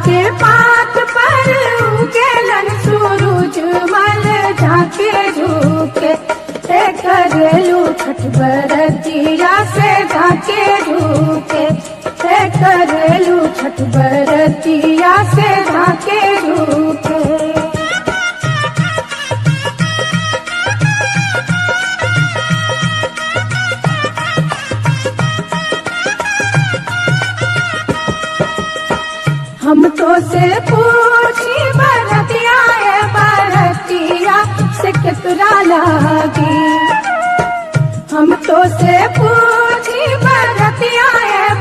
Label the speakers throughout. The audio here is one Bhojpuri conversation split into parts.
Speaker 1: के पात पर उगेलन सूरज मल झाके झुके करेलू छठ बरतिया से झाके झुके करेलू छठ बरतिया से झाके झुके। हम तो से पूछी बरतिया बरतिया से कितना लागी। हम तो से पूछी बरतिया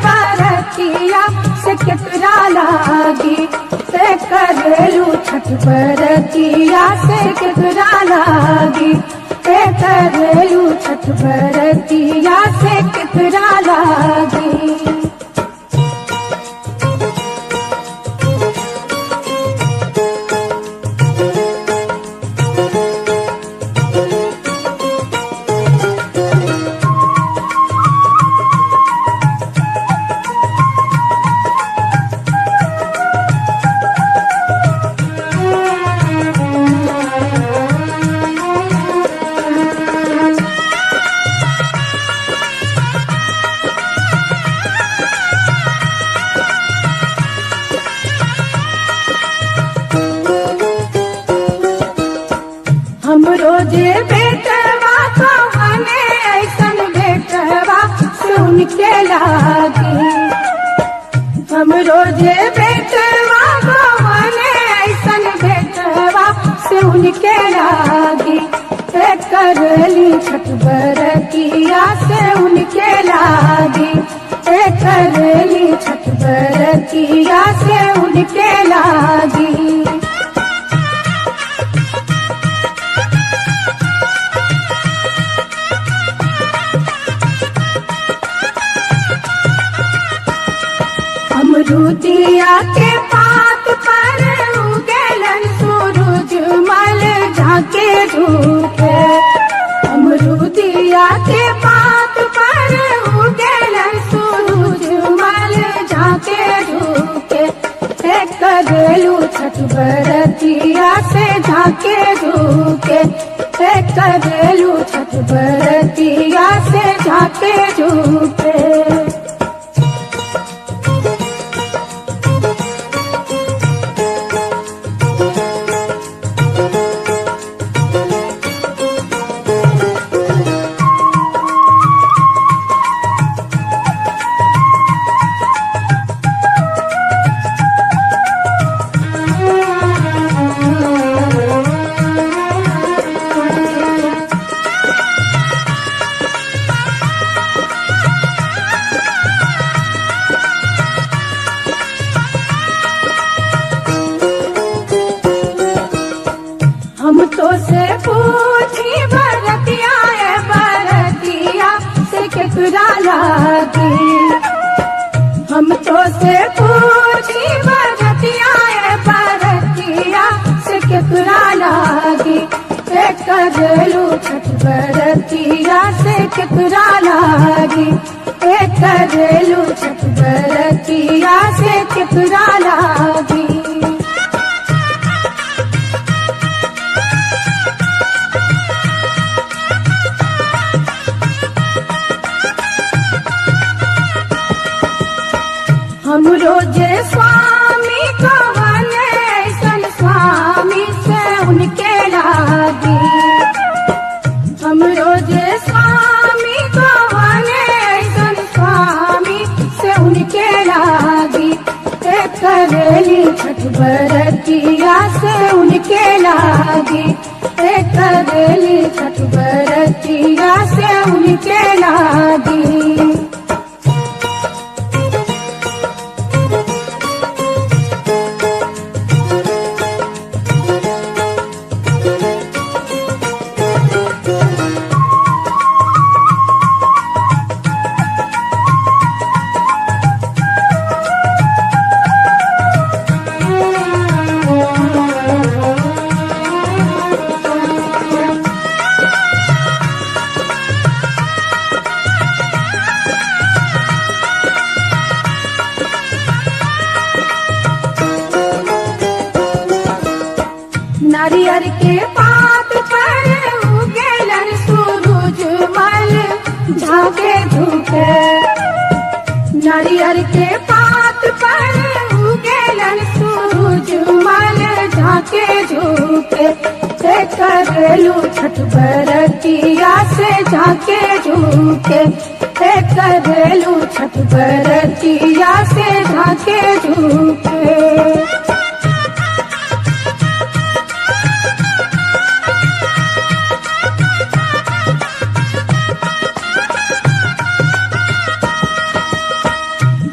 Speaker 1: बरतिया से कितना लागी से करेलू छठ बरतिया से कितना लागी करेलू छठ बरतिया से कितना लागी। हम रोजे बेटवा कहने ऐसन बेटवा सुन के लागी। हम रोजे बेटवा कहने ऐसन बेटवा सुन के लागी करेली छठ बरतिया से उनके लागी करेली छठ बरतिया से उनके लागी। अमरूदिया के पात पर उगेलन सूरज मल झाके झुके अमरूदिया के पात पर उगेलन सूरज मल झाके झुके करेलू छठ बरतिया से झाके झुके करेलू छठ बरतिया से झाके झुके। हम तो से पूछी बरतिया बरतिया से कितना लागी। हम तो से पूछी बरतिया बरतिया से कितना लागी करेलू छठ बरतिया से कितना लागी करेलू छठ बरतिया से कितना लागी। हम रोजे स्वामी कहने ऐसन स्वामी से उनके लागी। हम रोजे स्वामी कहने ऐसन स्वामी से उनके लागी करेली छठ बरतिया से उनके लागी करेली छठ बरतिया से उनके लागी। नारियर के पात पर उगेलन सूरज मल झाके झुके। नारियर के पात पर उगेलन सूरज मल झाके झुके। करेलू छठ बरतिया से झाके झुके। करेलू छठ बरतिया से झाके झुके।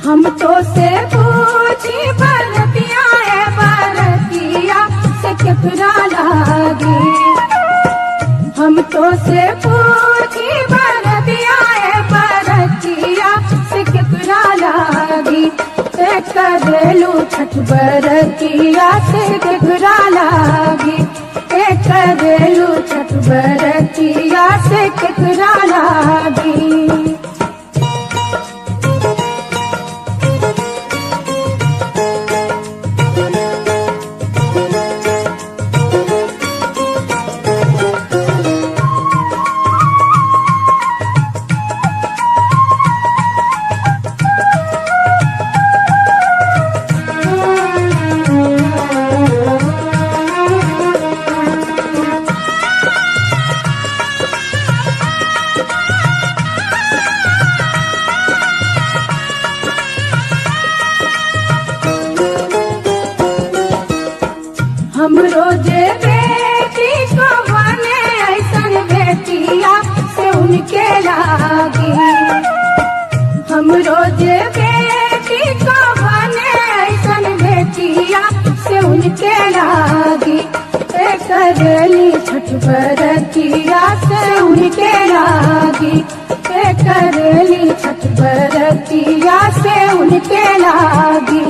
Speaker 1: हम तो से पूछी बरतिया है बरतिया से केकरा लागी। हम तो से पूछी बरतिया है बरतिया से केकरा लागी। करेलू छठ बरतिया से केकरा लागी। करेलू छठ बरतिया से केकरा लागी। हम रोजे बेटी को बने ऐसन बेटिया से उनके लागी। हम रोजे बेटी को बने ऐसन बेटिया से उनके लागी। करेली छठ बरतिया से उनके लागी। करेली छठ बरतिया से उनके लागी।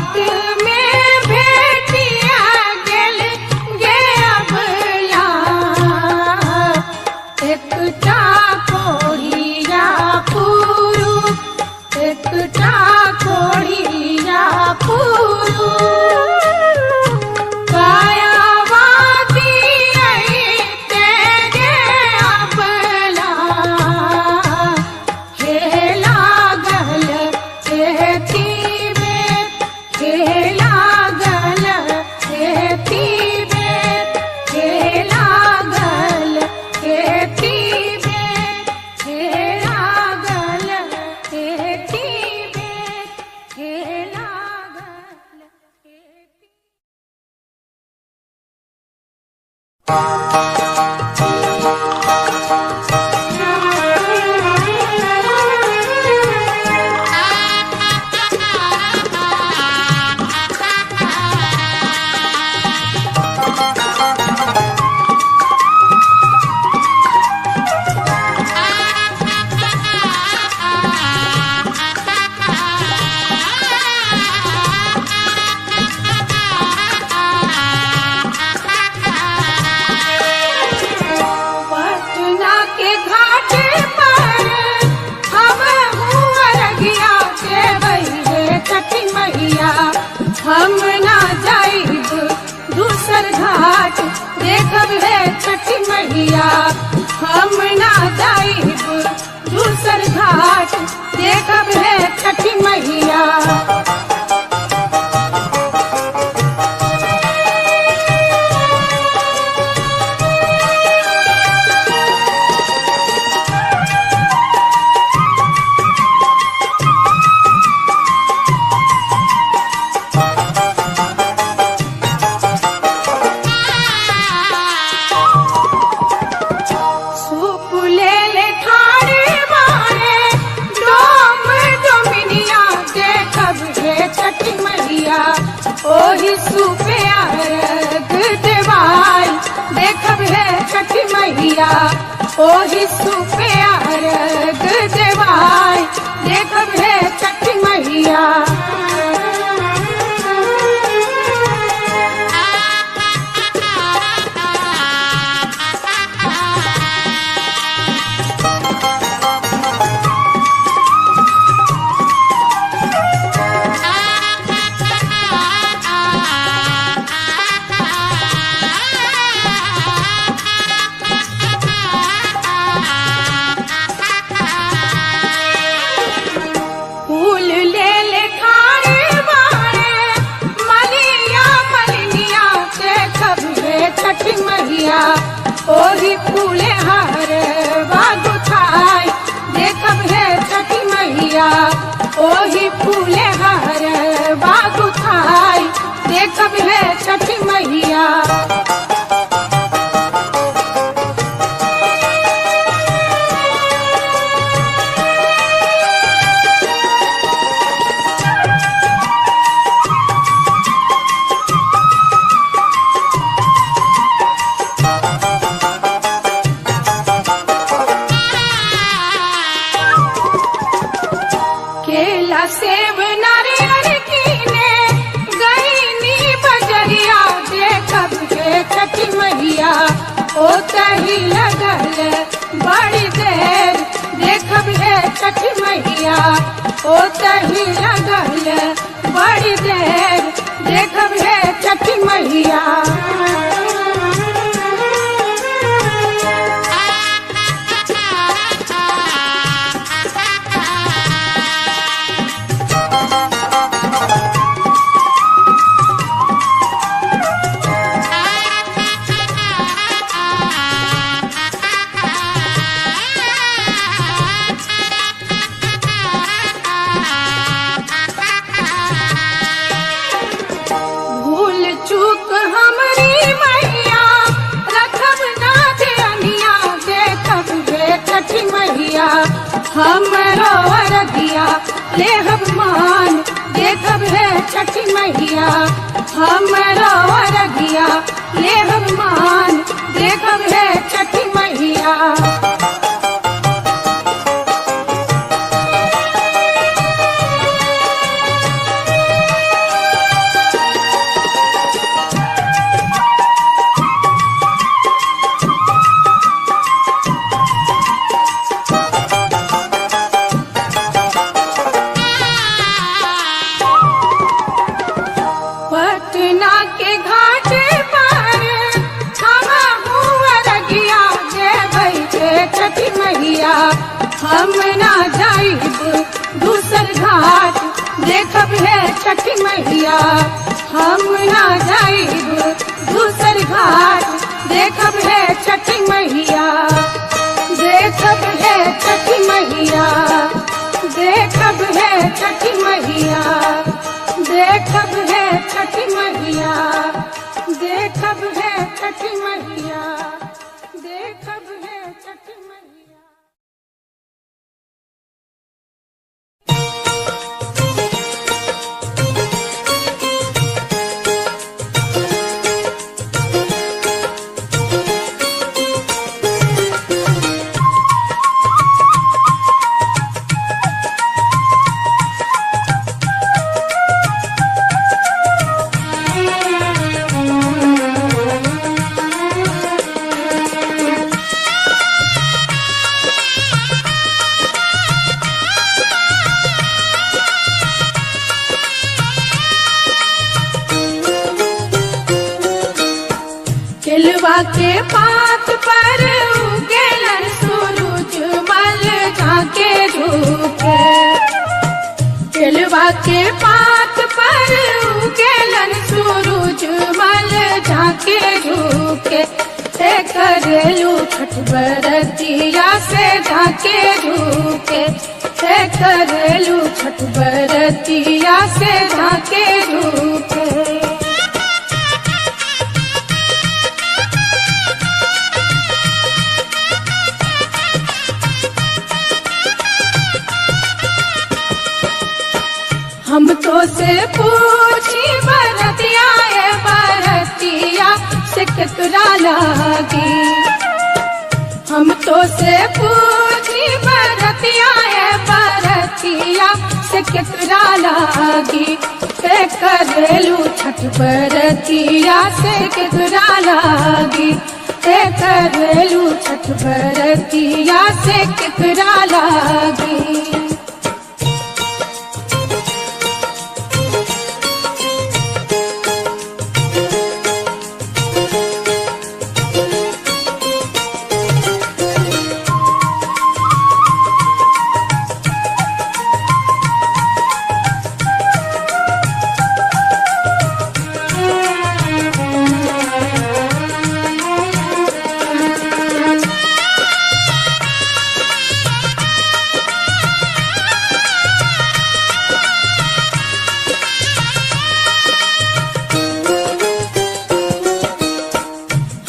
Speaker 1: बाट में भेटिया गेल गे अबला एकटा कोढ़िया पुरु एकटा कोढ़िया पुरु कायावाती अइते गे अबला हे लागल खेती में हे लागल खेती में हे लागल खेती में हे लागल खेती में हे लागल खेती। पटना के घाट पर हम हुअरगिया देवई रे छठी मैया हम ना जाइब दूसर घाट देखब हे छठी मैया हम ना जाइब दूसर घाट देखब हे छठी मैया। सूप ले ले ठाड़े मारे डोम डोमिनिया देखब हे छठी मैया ओही सूपे अर्घ देवाई देखब हे छठी मैया ओही सूपे अर्घ देवाई देखब हे छठी मैया। फूल ले ले खारे वाले मलिया मलिनिया देखब हे छठी मैया ओही फूले हर बागु छाई देखब हे छठी मैया ओही फूले हर बागु छाई देखब हे छठी मैया। केला सेब नारियल कीने गईनी बजरिया देखब हे छठी मैया ओतही लगल बड़ी देर देखब हे छठी मैया ओतही लगल बड़ी देर देखब हे छठी मैया। भूल चूक हमरी मैया रखब ना ध्यानिया देखब हे छठी मैया हमरो अरगिया लेहब मान देखब हे छठी मैया हमरो अरगिया लेहब मान देखब हे छठी मैया। हम ना जाइब दूसर घाट देखब है छठी मैया। हम ना जाइब दूसर घाट देखब है छठी मैया। देखब है छठी मैया, देखब है छठी मैया, देखब है छठी मैया, देखब है छठी मैया, देखब है छठी मैया। केलवा के पात पर उगेलन सूरज मल झाके झुके। केलवा के पात पर उगेलन सूरज मल झाके झुके। करेलू छठ बरतिया से झाके झुके। करेलू छठ बरतिया से झाके झुके। हम तो से पूछी बरतिया है बरतिया से केकरा लागी। हम तो से पूछी बरतिया है बरतिया से केकरा लागी। करेलू छठ बरतिया से केकरा लागी। करेलू छठ बरतिया से केकरा लागी।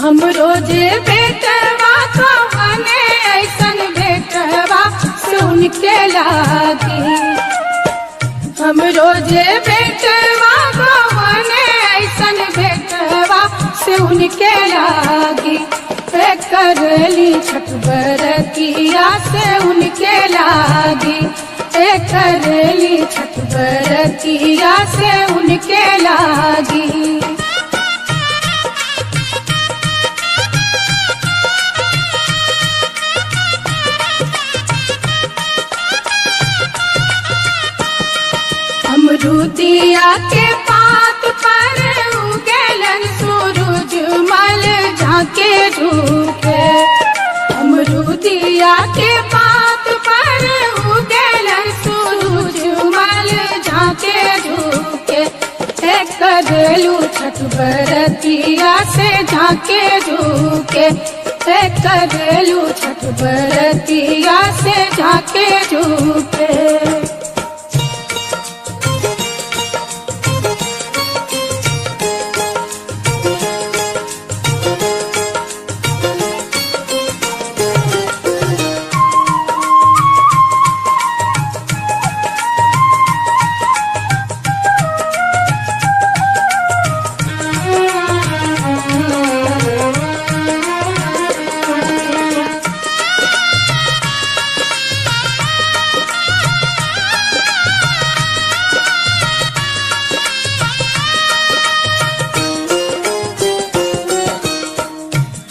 Speaker 1: हम रोजे बेटवा को हने ऐसन बेटवा सुन के लागी। हम रोजे बेटवा को हने ऐसन बेटवा सुन के लागी। करली छठ बरतिया से उनके लागी। करली छठ बरतिया से उनके लागी। अमरूदिया के पात पर उगेलन सूरज मल झाके झुके। अमरूदिया के पात पर उगेलन सूरज मल झाके झुके। करेलू छठ बरतिया से झाके झुके। करेलू छठ बरतिया से झाके झुके।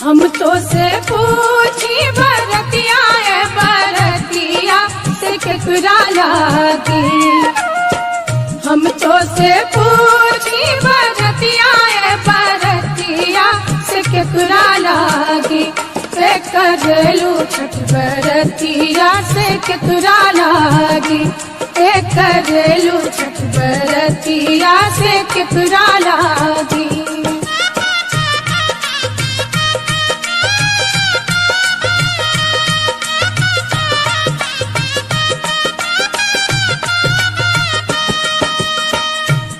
Speaker 1: हम तो से पूछी बरतिया है बरतिया से केकरा लागी। हम तो से पूछी बरतिया है बरतिया से केकरा लागी। करेलू छठ बरतिया से केकरा लागी करेलू छठ बरतिया से केकरा लागी।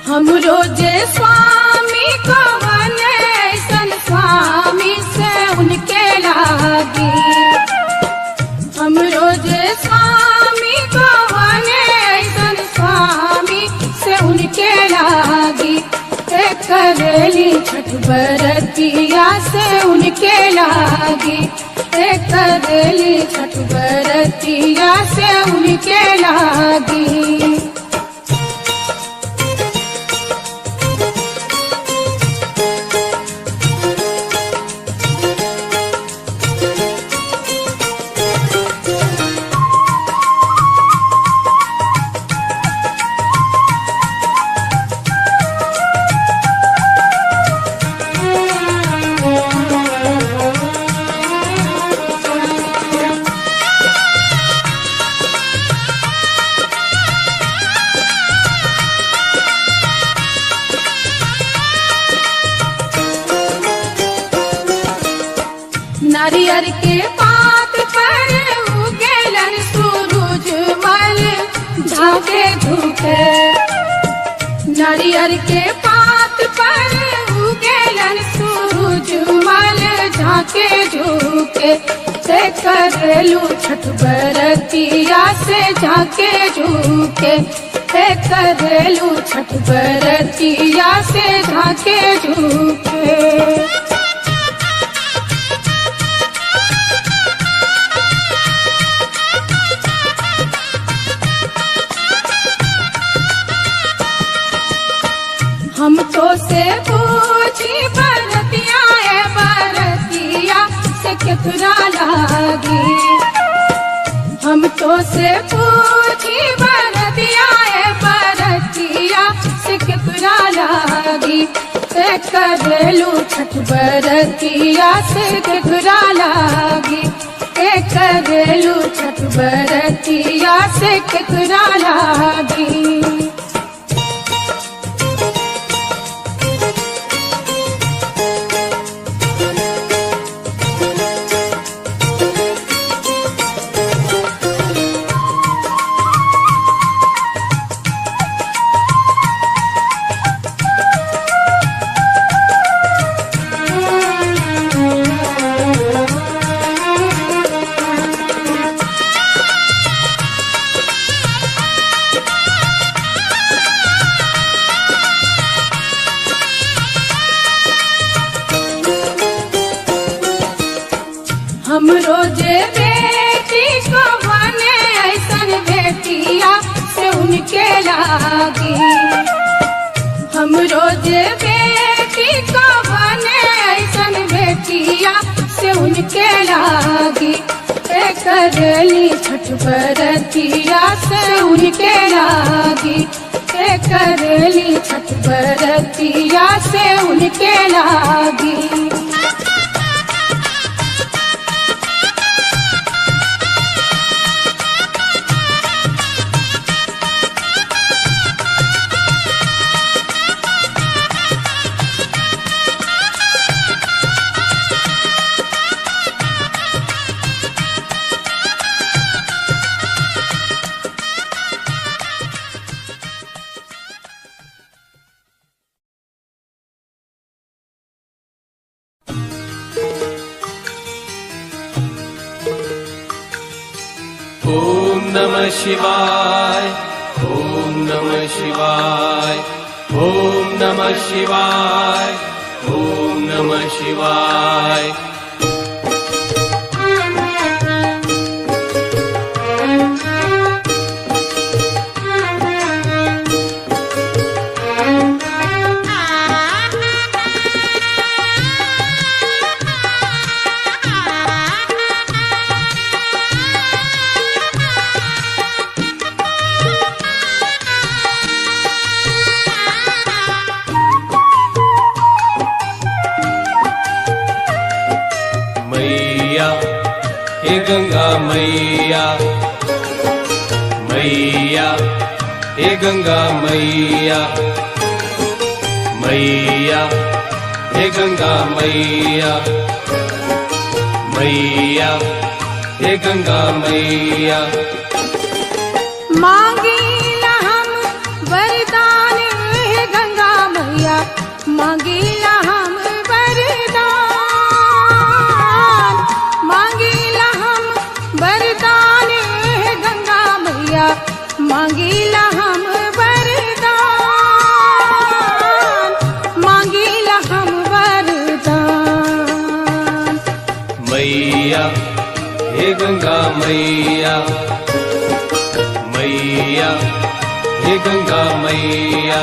Speaker 1: हमरो जे स्वामी कवन ऐसन स्वामी से उनके लागी हमरो जे स्वामी कवन ऐसन स्वामी से उनके लागी करेली छठ बरतिया से उनके लागी करेली छठ बरतिया से उनके लागी। नारियर के पात पर उगेलन सूरज मल झाके झुके नारियर के पात पर उगेलन सूरज मल झाके झुके करेलू छठ बरतिया से झाके झुके करेलू छठ बरतिया से झाके झुके। हम तो से पूछी बरतिया बरतिया से केकरा लागी हम तो से पूछी बरतिया बरतिया से केकरा लागी करेलू छठ बरतिया से केकरा लागी करेलू छठ बरतिया से केकरा लागी। हमरो जे बेटी को बने ऐसन बेटिया से उनके लागी हमरो जे बेटी को बने ऐसन बेटिया से उनके लागी करेली छठ बरतिया से उनके लागी करेली छठ बरतिया से उनके लागी।
Speaker 2: ओम नमः शिवाय ओम नमः शिवाय ओम नमः शिवाय ओम नमः शिवाय। हे गंगा मैया मैया, हे गंगा मैया मैया, हे गंगा मैया मैया, हे गंगा मैया।
Speaker 1: मांगीला हम वरदान हे गंगा मैया, मांगीला हम वरदान, मांगीला हम वरदान हे गंगा मैया, मांगीला हम वरदान, मांगीला हम वरदान।
Speaker 2: मैया हे गंगा मैया मैया, हे गंगा मैया।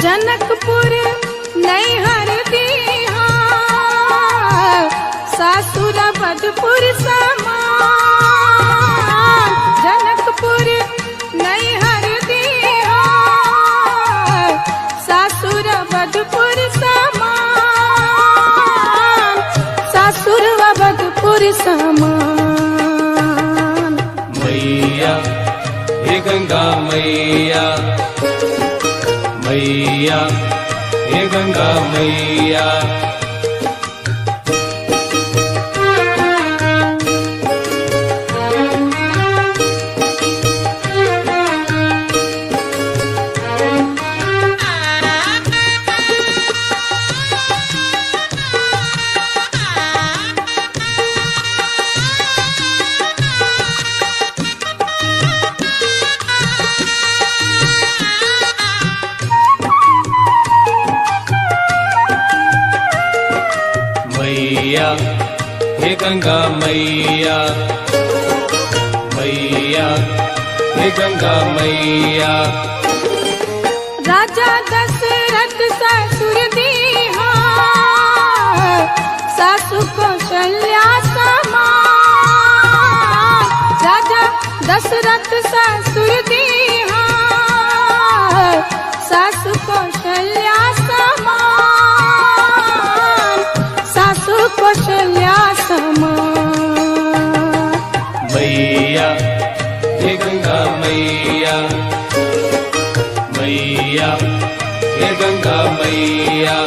Speaker 1: जनकपुर नैहर दीहा, सासुर बधपुर समान। जनकपुर नैहर दीहा, सासुर बधपुर समान, सासुर बधपुर समान।
Speaker 2: मैया हे गंगा मैया मैया, हे गंगा मैया। मैया हे गंगा मैया मैया, हे गंगा मैया।
Speaker 1: राजा दशरथ ससुर दीहा, सासु कौशल्या समान। राजा दशरथ ससुर दीहा, सासु कौशल्या समान, सासु कौशल्या समान।
Speaker 2: मैया हे गंगा मैया मैया, हे गंगा मैया।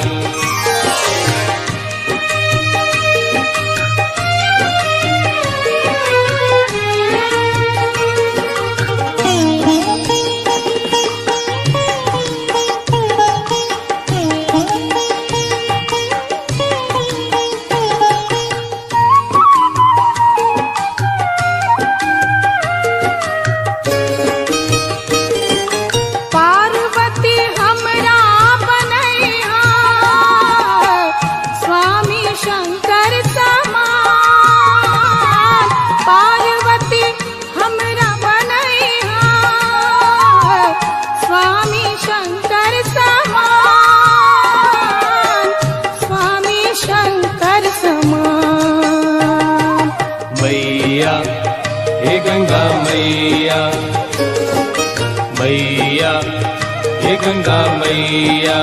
Speaker 1: पार्वती हमरा बनैहा, स्वामी शंकर समान। पार्वती हमरा बनैहा, स्वामी शंकर समान, स्वामी शंकर समान।
Speaker 2: मैया हे गंगा मैया मैया, हे गंगा मैया।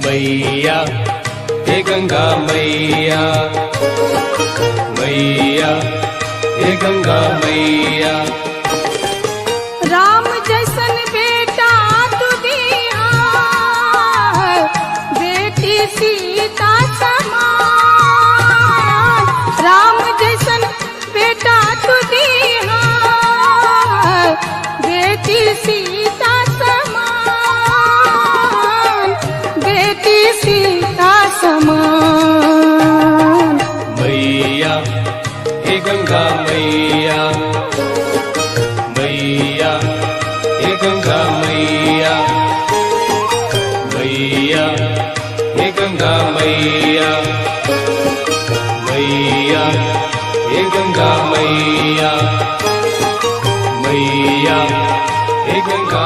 Speaker 2: मैया हे गंगा मैया मैया, हे गंगा मैया।
Speaker 1: राम जैसन बेटा तू दिया, बेटी सीता समान। राम जैसन बेटा तू दिया, बेटी सीता समान, बेटी सीता समान।
Speaker 2: मैया हे गंगा मैया, मैया हे गंगा मैया, मैया हे गंगा मैया, मैया हे गंगा मैया, मैया हे गंगा